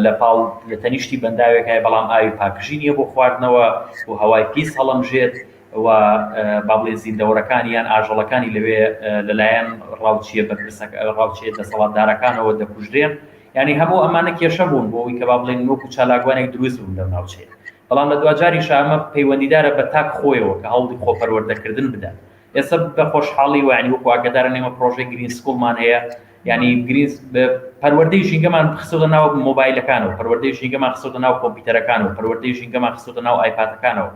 لە پاڵ لە تەنیشتی بەنداوێکای بەڵام ئاوی پاکژی نییە بۆ خواردنەوە و هەوای پیس هەڵەمژێت و با بڵێ زیندەوەرەکانی یان ئاژەڵەکانی لەوێ لەلایەن ڕاوچیە بەرپرسەکە ڕاوچێت دەسەڵاتدارەکانەوە دەکوژرێن ینی هەموو ئەمانە کێشە بوون بۆ ئەوەی کە با بڵێن وەکو چالاکوانێک دروست بوون لەو ناوچەیە بەڵام لە دوجاری ئەمە پەیوەندیدارە بە تاک خۆیەوە کە هەوڵی خۆپەروەردەکردن بدەن ئێستا بە خۆشحاڵی و ینی وەکو ئاگادارە نێمە پرۆژەی گرین سکوڵمان هەیە ینی گرین پەروەردەی ژینگەمان خستۆتە ناو مۆبایلەکانەوە پەروەردەی ژینگەمان خستۆتە ناو کۆمپیوتەرەکانەوە پەروەردەی ژینگەمان خستۆتە ناو ئایپادەکانەوە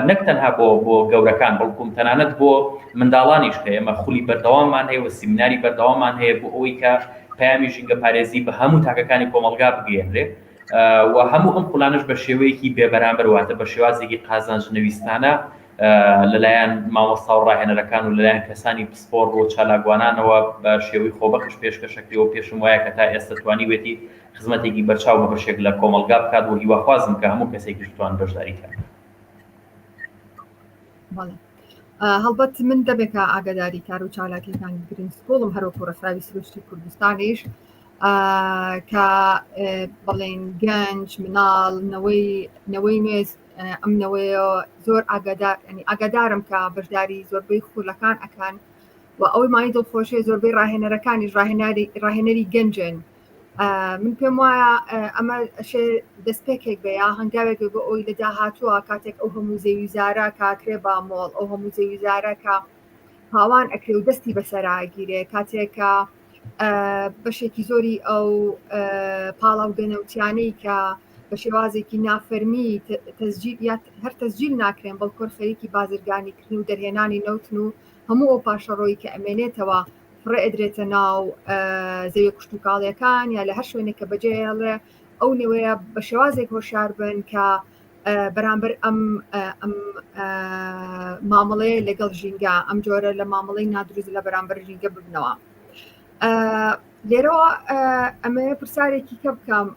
نەک تەنها بۆ گەورەکان بەڵکوم تەنانەت بۆ منداڵانیش کە ئێمە خولی بەردەواممان هەیە و سیمیناری بەردەواممان هەیە بۆ ئەوەی کە پەیامی ژینگە پارێزی بە هەموو تاکەکانی کۆمەلگا بگەێنرێ و هەموو ئەم قوڵانش بە شێوەیەکی بێبەرامبەر واتە بە شێوازێکی قازانجنەویستانە لەلایەن مامۆستا و ڕاهێنەرەکان و لەلایەن کەسانی پسپۆڕ و چالاکوانانەوە بە شێوەی خۆبەخش پێشکەشەکرێەوە پێشم وایە کە تا ئێستا توانیوێتی خزمەتێکی بەرچاو بە بەشێک لە کۆمەلگا بکات و هیواخوازم کە هەموو کەسێکیش توان بەشداری کات. هەڵبەت من دەبێکە ئاگاداری کار و چالاکیەکانی گرین سکوڵم هەروەکو ڕێکخراوی سروشتی کوردستانیش کە بەڵێن گەنج مناڵ نەوەی نوێز ئەم نەوەیە زۆر ئاگادارم کە بەشداری زۆربەی خولەکان ئەکەن و ئەوەی مای دڵخۆشیە زۆربەی ڕاهێنەرەکانیش ڕاهێنەری گەنجن من پێم وایە ئەمە دەستپێکێک بەیە هەنگاوێک بۆ ئەوی لە داهاتووە کاتێک ئەو هەموو زێویزارە کاکرێ با مۆڵ ئەو هەموو زێویزارە کە هاوان ئەکرێ و دەستی بەسەراگیرێ کاتێکە بەشێکی زۆری ئەو پاڵاو گەنەوتیانەی کە بە شێوازێکی نافەرمی هەر تەسجیل ناکرێن بەڵکۆر خەریکی بازرگانیکردن و دەرهێنانی نەوتن و هەموو ئەو پاشەڕۆیی کە ئەمێنێتەوە فڕێ ئەدرێتە ناو زەویە کشتتوکاڵیەکان یا لە هەر شوێنێک کە بەجێڵێ ئەو نوێیە بە شێوازێک هۆشیار بن کە بەرامبەر ئەم مامەڵەیە لەگەڵ ژینگە ئەم جۆرە لە مامەڵەی نادروست لە بەرامبەر ژینگە ببنەوە. لێرەوە ئەمە پرسیارێکی کە بکەم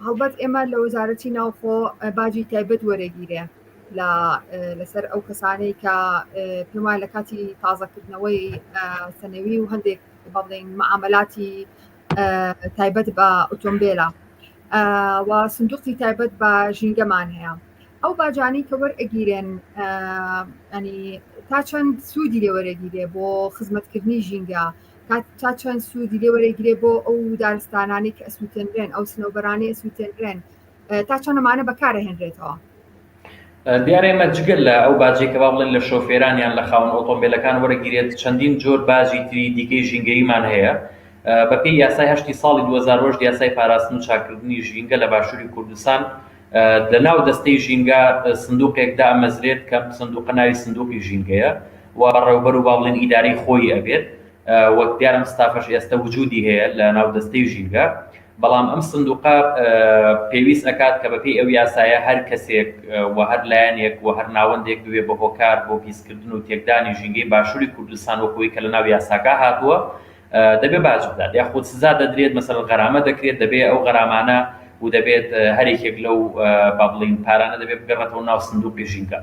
هەڵبەت ئێمە لە وەزارەتی ناوخۆ باجی تایبەت وەرەگیرێ لەسەر ئەو کەسانەی کە پێم وایە لە کاتی تازەکردنەوەی سەنەوی و هەندێک بەڵێن معاملاتی تایبەت بە ئۆتۆمبیلە و سندوقی تایبەت بە ژینگەمان هەیە ئەو باجانی کە وەرئەگیرێن ینی تا چەند سوودی لێ وەرەگیرێ بۆ خزمەتکردنی ژینگە تا چەند سوودی لێ وەرەگیرێ بۆ ئەو دارستانانی کە ئەسووتێنرێن ئەو سنەوبەرانی ئەسووتێنرێن تا چەندەمانە بەکارەهێنرێتەوە. دیارە ئێمە جگەل لە ئەو باجێکە با بڵێن لە شۆفێرانیان لە خاوەن ئۆتۆمبیلەکان وەرەگیرێت چەندین جۆر باجی تری دیکەی ژینگەییمان هەیە بەپێی یاسای 8 ساڵی 2010 یاسای پاراستن و چاکردنی ژینگە لە باشووری کوردستان لە ناو دەستەی ژینگە سندوقێکدا ئەمەزرێت کە سندوقە ناوی سندوقی ژینگەیە و ڕێوبەر و با بڵێن ئیدارەی خۆی ئەبێت وەک دیارم ستافەش ئێستا وجودی هەیە لە ناو دەستەی ژینگە بەڵام ئەم سندوقە پێویست ئەکات کە بەپێی ئەو یاسایە هەر کەسێک و هەر لایەنێک و هەر ناوەندێک بوێ بە هۆکار بۆ پیسکردن و تێکدانی ژینگەی باشووری کوردستان وەکوی کە لە ناو یاساکە هاتووە دەبێ باج بدات یاخود سزا دەدرێت مەسەڵەن غەرامە دەکرێت دەبێ ئەو غەرامانە و دەبێت هەرێکێک لەو با بڵین پارانە دەبێت بگەڕێتەوە ناو سندوقی ژینگە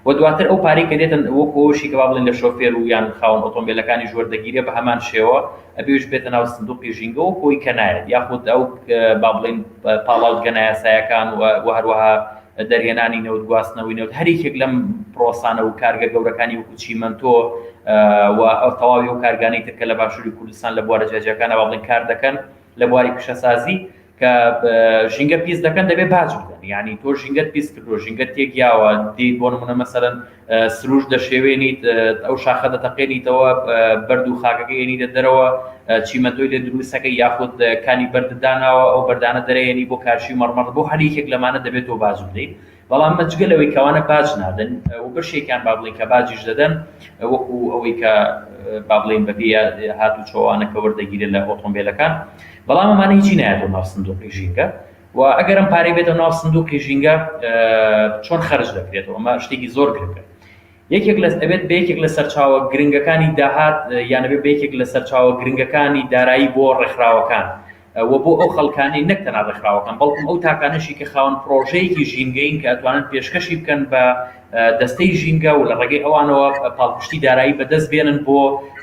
و دواتر ئەو پارەی کە دێتن وەکۆشی کە با بڵین لە شۆفێر و یان خاوەن ئۆتۆمبیلەکانی ژوەردەگیرێ بە هەمان شێوە ئەبێش بێتە ناو سندوقی ژینگە و کۆی کە نایەت یاخود ئەو با بڵین پاڵاوتگە نایاسایەکان و هەروەها دەرهێنانی نەوت گواستنەوەی نەوت هەرێکێک لەم پرۆسانە و کارگە گەورەکانی وەکو چیمەنتۆ و ئەو تەواوی و کارگانەی تر کە لە باشووری کوردستان لە بوارە جیاجیەکانە با بڵین کار دەکەن لە بواری پیشەسازی کە ژینگە پیس دەکەن دەبێت باج بدەن یعنی تۆ ژینگەت پیس کردو ژینگەت تێکیاوە دیت بۆ نمونە مەسەلەن سروش دەشێوێنیت ئەو شاخە دەتەقێنیتەوە بەرد و خاکەکە ێنیدە دەرەوە چیمەنتۆی لێ دروستەکەی یاخود کانی بەردداناوە ئەو بەردانە دەرێنی بۆ کارشی مەڕمەڕ بۆ هەرێکێک لەمانە دەبێت تۆ باج بدەیت بەڵام مەجگە لەوەی کەوانە باج نادەن و بەشێکیان با بڵین کە باجیش دەدەن وەکو ئەوەی کە با بڵین بەبێ هاتوو چۆوانەکە وەردەگیرێت لە ئۆتۆمبیلەکان بەڵام ئەمانە هیچی نایەتەوە ناو سندوقی ژینگە و ئەگەر ئەم پارەی بێتەوە ناو سندوقی ژینگە چۆن خەرج دەکرێتەوە ئەمە شتێکی زۆر گرنگە یەکێک ئەبێت بەیەکێک لە سەرچاوە گرنگەکانی داهات یان ئەبێت بەیەکێک لە سەرچاوە گرنگەکانی دارایی بۆ ڕێکخراوەکان و بۆ ئەو خەڵکانی نەک تەنها ڕێکخراوەکان بەڵکو ئەو تاکانەشی کە خاوەن پرۆژەیەکی ژینگەین کە ئەتوانن پێشکەشی بکەن بە دەستەی ژینگە و لە ڕێگەی ئەوانەوە پاڵپشتی دارایی بەدەست بێنن بۆ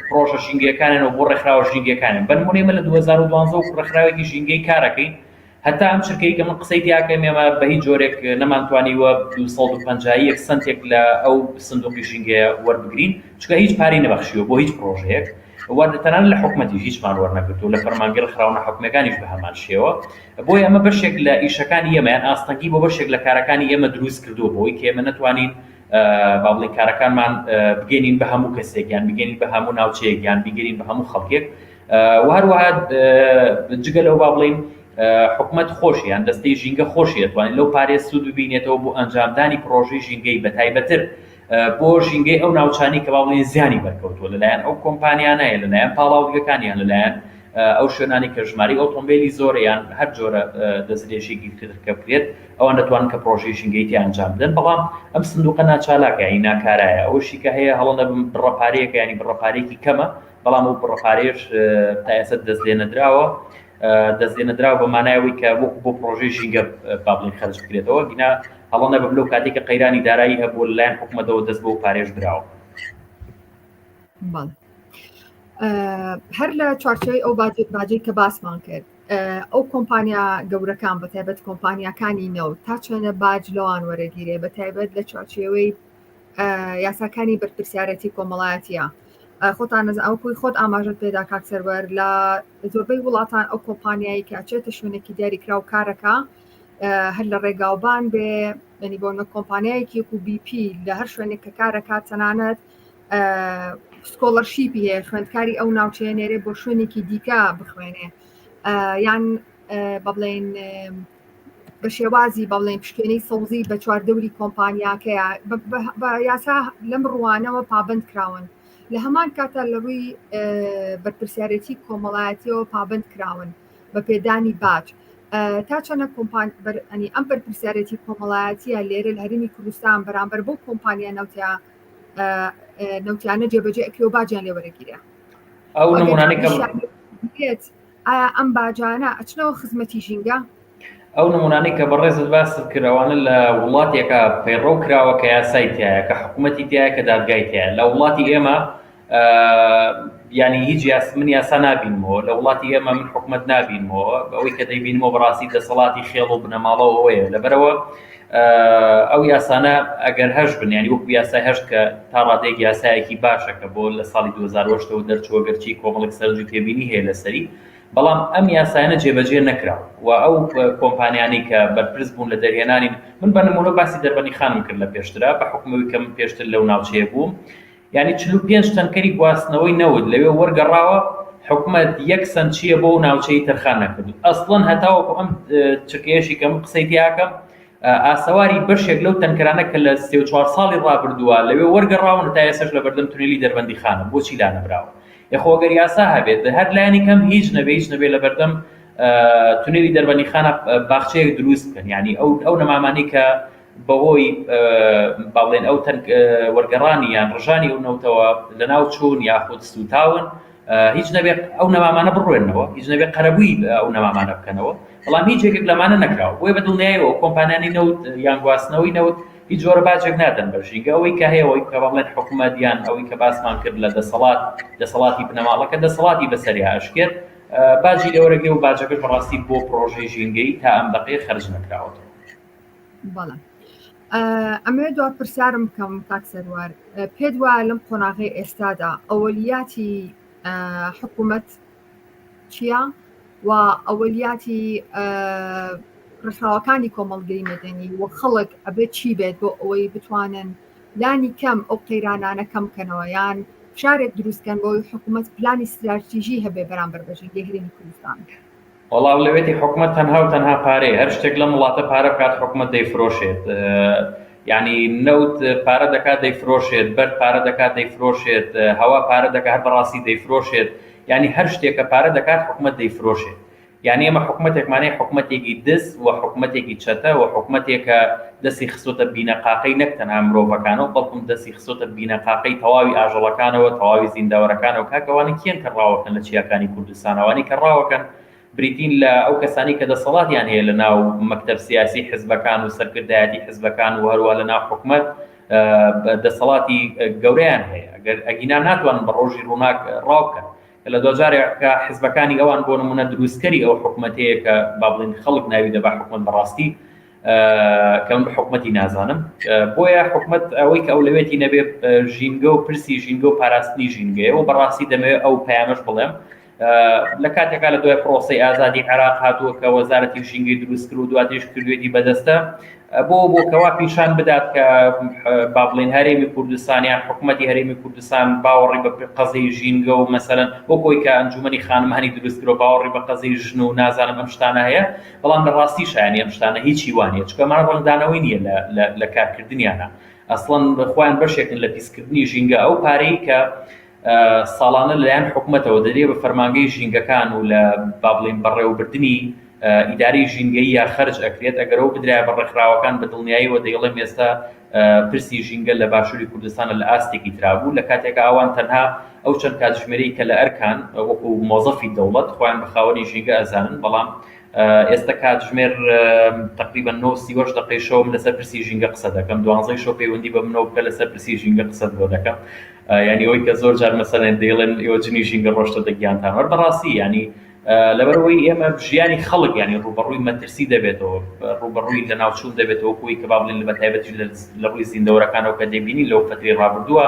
پرۆژە ژینگەکانەوە بۆ ڕێکخراوە ژینگەکانن بەنمونەی من لە 2012 ڕێکخراوێکی ژینگەی کارەکەین هەتا ئەم شرکەی کە من قسەی تیاکەم ئێمە بە هیچ جۆرێک نەمانتوانیوە 250 سنتێک لە ئەو سندوقی ژینگەیە وەربگرین چونکە هیچ پارەی نەبەخشیوە بۆ هیچ پرۆژەیەک تەنانەت لە حکومەتی هیچمان وەرنەگرتووە لە فەرمانگەی ڕێکخراوە حکومەکانیش بە هەمان شێوە بۆیە ئەمە بەشێک لە ئیشەکانی ئێمە یان ئاستەنگی بۆ بەشێک لە کارەکانی ئێمە دروست کردووە بۆی کە ئێمە نەتوانین با بڵین کارەکانمان بگەینین بە هەموو کەسێک یان بگەینین بە هەموو ناوچەیەک یان بگەینین بە هەموو خەڵکێک و هەروەها جگە لەو با بڵین حکومەت خۆشی یان دەستەی ژینگە خۆشی دەتوانێت لەو پارەیە سوود ببینێتەوە بۆ ئەنجامدانی پرۆژەی ژینگەی بەتایبەتر بۆ ژینگەی ئەو ناوچانی کە با بڵین زیانی بەرکەوتووە لەلایەن ئەو کۆمپانیانەیە لەلایەن پاڵاوگەکانیان لەلایەن ئەو شوێنانی کە ژماری ئۆتۆمبیلی زۆریان هەر جۆرە دەستدرێژێکی ترکە بکرێت ئەوان دەتوانن کە پرۆژەی ژینگەیتی ئەنجام بدەن بەڵام ئەم سندوقە ناچالاکە یانی ناکارایە ئەوشی کە هەیە هەڵە بڕەپارەیەکە ینی بڕەپارێکی کەمە بەڵام ئەو بڕەپارێش تا ئێستا دەستێنەدراوە بە مانایەوەی کە وەکو بۆ پرۆژەی ژینگە با بڵین خەرج بکرێتەوە گینا هەڵە نەبە لەو کاتێک کە قەیرانی دارایی هەبوو لەلایەن حکومەتەوە دەست بۆ پارێش دراوە هەر لە چوارچێوەی ئەو باجێک کە باسمان کرد ئەو کۆمپانیا گەورەکان بەتایبەت کۆمپانیاکانی نەوت تا چۆنە باج لەوان وەرەگیرێ بەتایبەت لە چوارچێوەی یاساکانی بەرپرسیارەتی کۆمەڵایەتیە خۆتان نەزان ئەوکوی خۆت ئاماژت پێدا کاک سەروەر لە زۆربەی وڵاتان ئەو کۆمپانیایی کە ئەچێتە شوێنێکی دیاریکرا و کارەکە هەر لە ڕێگاوبان بێ ینی بۆ کۆمپانیایەکی وەکو BP لە هەر شوێنێک کە کارەکات تەنانەت سکۆلەرشیپی هەیە خوێندکاری ئەو ناوچەیە نێرێ بۆ شوێنێکی دیکە بخوێنێ یان بە بڵێن بە شێوازی بە بڵێن پشتێنەی سەوزی بە چواردەوری کۆمپانیاکەیە بە یاسا لەم ڕوانەوە پابند کراون لە هەمان کاتە لەڕووی بەرپرسیارەتی کۆمەڵایەتیەوە پابند کراون بە پێدانی باج تا چەنە ئەنی ئەم بەرپرسیارەتی کۆمەڵایەتیە لێرە لە هەرێمی کوردستان بەرامبەر بۆ کۆمپانیا نەوتیانە جێبەجێ ئەکرێ و باجیان لێ وەرەگیرە ئەو نمونانەی ئایا ئەم باجانە ئەچنەوە خزمەتی ژینگە ئەو نمونانەی کە بەڕێزت باست کردوانە لە وڵاتێکە پەیڕۆ کراوە کە یاسای تایە کە حکوومەتی تایە کە دادگای تایە لە وڵاتی ئێمە ینی هیچ من یاسا نابینمەوە لە وڵاتی ئێمە من حکوومەت نابینمەوە ئەوەی کە دەیبینمەوە بەڕاستی دەسەڵاتی خێڵ و بنەماڵەوە ئەوەیە لەبەرەوە ئەو یاسانە ئەگەر هەش بن ینی وەکو یاسای هەشت کە تا ڕادێک یاسایەکی باشە کە بۆ لە ساڵی 2008 دەرچووە گەرچی کۆمەڵێک سەرنجی پێبینی هەیە لەسەری بەڵام ئەم یاسایانە جێبەجێ نەکراوە و ئەو کۆمپانیانی کە بەرپرس بوون لە دەرهێنانی من بە نمونە باسی دەربەنی خانم کرد لە پێشترا بە حکومەوەی کە من پێشتر لەو ناوچەیە بووم ینی 45 تەنکەری گواستنەوەی نەوت لەوێ وەرگەڕاوە حکومەت 1 سنت چییە بۆ و ناوچەی تەرخان نەکردو ئەسڵەن هەتاوەکو ئەم چرکەیەشی کە من قسەی تیاکەم ئاسەواری بەشێک لەو تەنکەرانە کە لە 34 ساڵی ڕابردووە لەوێ وەرگەڕاون تا ئێسش لە بەردەم تونێلی دەربەندی خانە بۆچی لا نەبراوە یخۆگەر یاسا هەبێت هەر لایەنی کەم هیچ نەبێ لە بەردەم تونێلی دەربەندی خانە باخچەیەک دروست بکەن ینی ئەو نەمامانی کە بەهۆی باڵێن ئەو وەرگەڕانی یان ڕژانی ئەو نەوتەوە لەناو چوون یاخود سوتاون هیچ نەبێ ئەو نەمامانە بڕوێنەوە، هیچ نەبێ قەرەبووی ئەو نەمامانە بکەنەوە، بەڵام هیچ یەکێک لەمانە نەکراوە. بۆیە بەدڵنیایەوە کۆمپانیانی نەوت یان گواستنەوەی نەوت هیچ جۆرە باجێک نادەن بە ژینگە. ئەوەی کە هەیە ئەوەی کە بڵێن حکوومەت یان ئەوەی کە باسمان کرد لە دەسەڵاتی بنەماڵەکە دەسەڵاتی بەسەری هاشکێت باجی لەوەرەگرێ و باجەکەش بەڕاستی بۆ پرۆژەی ژینگەی تا ئەم دەقەیە خەرج نەکراوەتەوە. بەڵێ ئەمێ دو پرسیارم بکەم کاک سەروار، پێت وایە لەم قۆناغی ئێستادا ئەوەلیاتی حکوومەت چییە و ئەوەلیاتی ڕێکخراوەکانی کۆمەڵگەی مەدەنی و خەڵک ئەبێت چی بێت بۆ ئەوەی بتوانن لانی کەم ئەو قەیرانانە کەم بکەنەوە یان شارێک دروستکەن بۆی حکوومەت پلانی استراتیژی هەبێ بەرامبەر بەژینگەی هەرێمی کوردستان؟ وەڵام لەوێتی حکوومەت تەنها و تەنها پارەی هەر شتێک لە وڵاتە پارە بکات حکوومەت دەیفرۆشێت، یعنی نەوت پارە دەکات دەیفرۆشێت، بەرد پارە دەکات دەیفرۆشێت، هەوا پارە دەکات هەر بەڕاستی دەیفرۆشێت، یعنی هەر شتێکە پارە دەکات حکوومەت دەیفرۆشێت. یعنی ئێمە حکوومەتێکمانەیە حکوومەتێکی دەست و حکوومەتێکی چەتە و حکوومەتێکە دەستی خستۆتە بینەقاقەی نەک تەنها مرۆڤەکانەوە بەڵکم دەستی خستۆتە بینەقاقەی تەواوی ئاژەڵەکانەوە، تەواوی زیندەوەرەکانەوە. کاکەوانی کێن کە ڕاوەکەن لە چیاکانی کوردستانەوانی کە ڕاوەکەن بریتین لە ئەو کەسانی کە دەسەڵاتیان هەیە لە ناو مەکتەب سیاسی حزبەکان و سەرکردایەتی حزبەکان و هەروە لە ناو حکوومەت دەسەڵاتی گەورەیان هەیە. ئەگەر ئەگینا ناتوانن بە ڕۆژی ڕووناک ڕاو بکەن کە لە دۆجارێکە حزبەکانی ئەوان بۆ نمونە دروستکەری ئەو حکوومەتەیە کە با بڵێن خەڵک ناوی دەبا حکوومەت بەڕاستی کەم حکوومەتی نازانم. بۆیە حکوومەت ئەوەی کە ئەو لەوێتی نەبێ ژینگە و پرسی ژینگە و پاراستنی ژینگەیە و بەڕاستی دەمەوێت ئەو پەیامەش بڵێم لە کاتێکا لە دوای پرۆسەی ئازادی عێراق هاتووە کە وەزارەتی ژینگەی دروست کرد و دواتیش کردوێتی بەدەستە بۆ کەوا پیشان بدات کە با بڵێن هەرێمی کوردستانیان حکوومەتی هەرێمی کوردستان باوەڕی بە قەزەی ژینگە و مەسەلەن بۆ کۆی کە ئەنجومەنی خانمانی دروست کرد و باوەڕی بە قەزەی ژن و نازانم ئەم شتانە هەیە، بەڵام لە ڕاستی شایانی ئەم شتانە هیچی وانە چکەمانە ڕەنگدانەوەی نییە لە کارکردنیانە. ئەسڵەن خۆیان بەشێکن لە پیسکردنی ژینگە ئەو پارەی کە ساڵانە لەلایەن حکوومەتەوە دەدرێ بە فەرمانگەی ژینگەکان و لە با بڵێن بەڕێوەبردننی ئیداری ژینگەی یا خەرج ئەکرێت ئەگەرەوە بدرایە بە ڕێکخراوەکان بە دڵنیاییەوە دەیڵێم ئێستا پرسی ژینگە لە باشووری کوردستانە لە ئاستێکی ترابوو لە کاتێکە ئەوان تەنها ئەو چەند کاتژمێرەی کە لە ئەرکان وەکو مۆزەفی دەوڵەت خۆیان بە خاوەنی ژینگە ئەزانن، بەڵام ئێستا کاتژمێر تقریبا 9 دقەی شەوم لەسەر پرسی ژینگە قسە دەکەم، 12 شەو پەیوەندی بە منەوە بکە لەسەر پرسی ژینگە قسەت بۆ دەکەم. یعنی ئەوەی کە زۆر جار مەسەلەن دەیڵێن ئێوە جنی ژینگە ڕۆشتە دەگیانتان وەر بەڕاستی ینی لەبەرەوەی ئێمە ژیانی خەڵک ینی ڕوبەڕووی مەترسی دەبێتەوە، ڕوبەڕووی لە ناوچوون دەبێتەوە کۆی کە با بڵێن بە تایبەتی لە ڕووی زیندەوەرەکانەوە کە دەبینی لەو فترەی ڕابردووە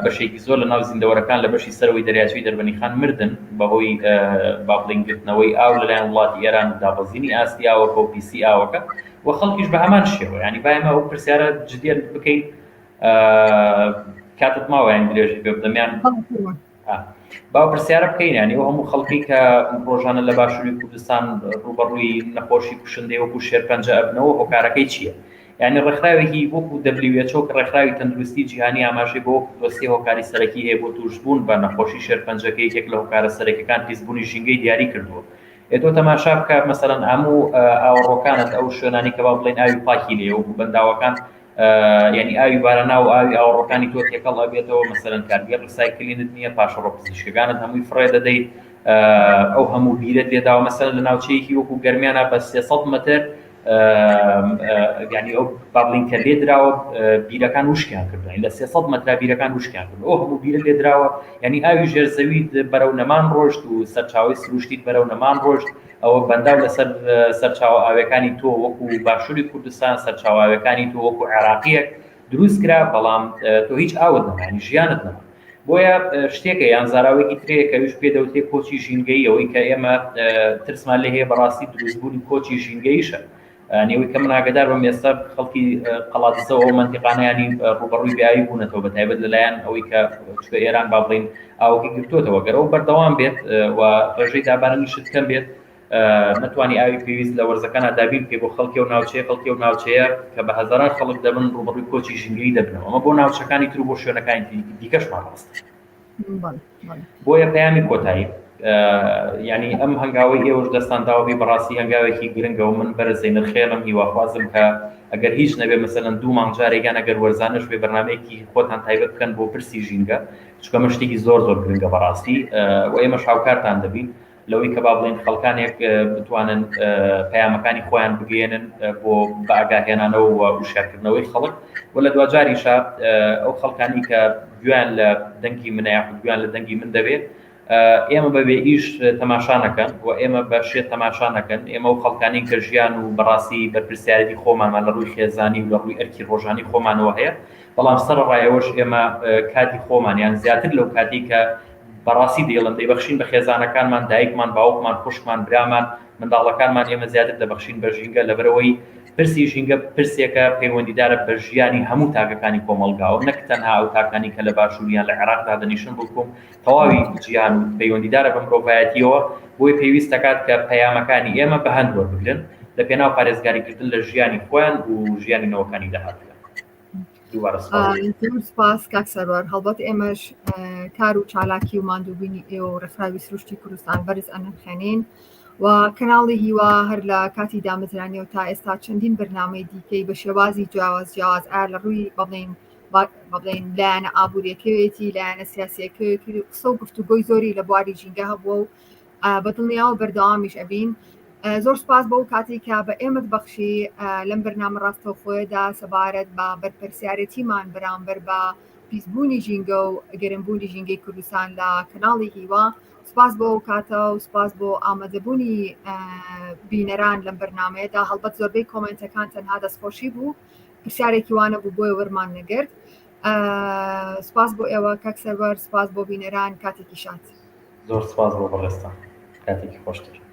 بەشێکی زۆر لە ناو زیندەوەرەکان لە بەشی سەرەوەی دەریاچوی دەربەنیخان مردن بەهۆی با بڵێن گرتنەوەی ئاو لەلایەن وڵاتی ئێران و دابەزینی ئاستی ئاوەکە و پیسی ئاوەکە و خەڵکیش بە هەمان شێوە. ینی با ئێمە ئەو پرسیارە جدیان بکەین کاتت ماوە یان درێژی پێ بدەمیان باو پرسیارە بکەین ینی ئەو هەموو خەڵکی کە ڕۆژانە لە باشووری کوردستان ڕوبەڕووی نەخۆشی کوشندەی وەکو شێرپەنجە ئەبنەوە هۆکارەکەی چییە؟ یعنی ڕێکخراوێکی وەکو WHO کە ڕێکخراوی تەندروستی جیهانی ئاماژەی بۆ دۆسیە هۆکاری سەرەکی هەیە بۆ توشبوون بە نەخۆشی شێرپەنجەکە یەکێک لە هۆکارە سەرەکیەکان پیسبوونی ژینگەی دیاری کردووە. ئێتۆ تەماشا بکە مەسەلەن هەموو ئاوەڕۆکانت ئەو شوێنانی کە با بڵێن ئاوی پاکی لێ وەکو بەنداوەکان یعنی ئاوی بارەنا و ئاوی ئاوەڕۆکانی تۆ تێکەڵ ئەبێتەوە مەسەلەن کارگەر ڕسایکلینت نییە پاشەڕۆ پزیشکەکانت هەمووی فڕێ دەدەیت ئەو هەموو بیرت لێداوە مەسەلەن لە ناوچەیەکی وەکو گەرمیانە بە 300 مەتر ینی ئەو با بڵێن کە لێدراوە بیرەکان وشکیان کردن لە 300 مەتر بیرەکان وشکیان کردن ئەو هەموو بیرە لێدراوە ینی ئاوی ژێرزەویت بەرەو نەمان ڕۆشت و سەرچاوی سروشتیت بەرەو نەمان ڕۆشت ئەوە بەنداو لەسەر سەرچاوە ئاوەکانی تۆ وەکو باشووری کوردستان سەرچاوە ئاوەکانی تۆ وەکو عێراقیەک دروست کرا بەڵام تۆ هیچ ئاوت نەمانی ژیانت نەما. بۆیە شتێکە یان زاراوەیەکی ترەیە کە ویش پێدەوتێ کۆچی ژینگەی ئەوەی کە ئێمە ترسمان لێ هەیە بەڕاستی دروستبوونی کۆچی ژینگەیشە نێوەی کە من ئاگدار بەم ئێستا خەڵکی قەڵاتزەوە و منتیقانەیانی ڕوبەڕووی بیایی بوونەتەوە بە تایبەت لەلایەن ئەوەی کە چکە ئێران با بڵێن ئاوەکەی گرتووەتەوە گەرەوە بەردەوام بێت و ڕێژەی داباننیشت کەم بێت نتوانی ئاوی پێویست لە وەرزەکان دابین بکەی بۆ خەڵکی و ناوچەیە کە بە هەزاران خەڵک دەبن ڕوبەڕووی کۆچی ژینگەی دەبنەوە ئەمە بۆ ناوچەکانی تر و بۆ شوێنەکانی دیکەشمان ڕاستە. بۆیە پەیامی کۆتایی ینی ئەم هەنگاوی ئێوەش دەستانداوەبی بەڕاستی هەنگاوێکی گرنگە و من بەرزەی نرخێنم هیواخوازم کە ئەگەر هیچ نەبێ مەسەلەن 2 مانگ جارێکیان ئەگەر وەرزانش بێ بەرنامەیەکی خۆتان تایبەت بکەن بۆ پرسی ژینگە چونکە ئەمە شتێکی زۆر گرنگە بەڕاستی و ئێمەش هاوکارتان دەبین لەوەی کە با بڵێن خەڵکانێک بتوانن پەیامەکانی خۆیان بگەێنن بۆ بەئاگاهێنانەوە و وشارکردنەوەی خەڵک و لە دوجاریشە ئەو خەڵکانی کە گویان لە دەنگی منە گویان لە دەنگی من دەبێت ئێمە بەبێ ئیش تەماشا نەکەن و ئێمە بە شێت تەماشا نەکەن ئێمە و خەڵکانی کە ژیان و بەڕاستی بەرپرسیارەتی خۆمانمان لە ڕووی خێزانی و لە ڕووی ئەرکی ڕۆژانی خۆمانەوە هەیە بەڵام سەرڕایەوەش ئێمە کاتی خۆمانیان زیاتر لەو کاتی کە بەڕاستی دێڵن دەیبەخشین بە خێزانەکانمان دایکمان باوکمان خوشکمان برامان منداڵەکانمان ئێمە زیاتر دەبەخشین بە ژینگە لەبەرەوەی پرسی ژینگە پرسێکە پەیوەندیدارە بە ژیانی هەموو تاکەکانی کۆمەڵگاوە نەک تەنها ئەو تاکانی کە لە باشووریان لە عێراقدا دەنیشن بکوم تەواوی جیهان و پەیوەندیدارە بە مرۆڤایەتیەوە بۆی پێویست دەکات کە پەیامەکانی ئێمە بە هەند وەربگرن لە پێناو پارێزگاریکردن لە ژیانی خۆیان و ژیانی نەوەکانی داهاتوە. سپاس کاک سەرۆر هەڵبەت ئێمەش کار و چالاکی و ماندووبینی ئێوە و ڕێکخراوی سروشتی کوردستان بەرز ئەنرخێنین و کەناڵی هیوا هەر لە کاتی دامەزرانیەوە تا ئێستا چەندین بەرنامەی دیکەی بە شێوازی جیاواز ئایا لە ڕووی بەڵێن لایەنە ئابوووریەکەوێتی لایەنە سیاسیەکەوێتی قسە و گفتوگۆی زۆری لە بواری ژینگە هەبووە و بەدڵنیاوە بەردەوامیش ئەبین. زۆر سپاس بۆ کاتی کە بە ئێمەت بەخشی لەم بەرنامە ڕاستەوخۆیەدا سەبارەت بە بەرپرسیارەتیمان بەرامبەر بە پیسبوونی ژینگە و گەرمبوونی ژینگەی کوردستان لە کەناڵی هیوا. سپاس بۆ کاتە و سپاس بۆ ئامادەبوونی بینەران لەم بەرنامەیەدا هەڵبەت زۆربەی کۆمنتەکان تەنها دەستخۆشی بوو پرسیارێکی وانە بوو بۆی وەرمان نەگرت. سپاس بۆ ئێوە کاک سەرۆر سپاس بۆ بینەران کاتێکی شات زۆر سپاس بۆ بەڕێستان کاتێکی خۆشتر.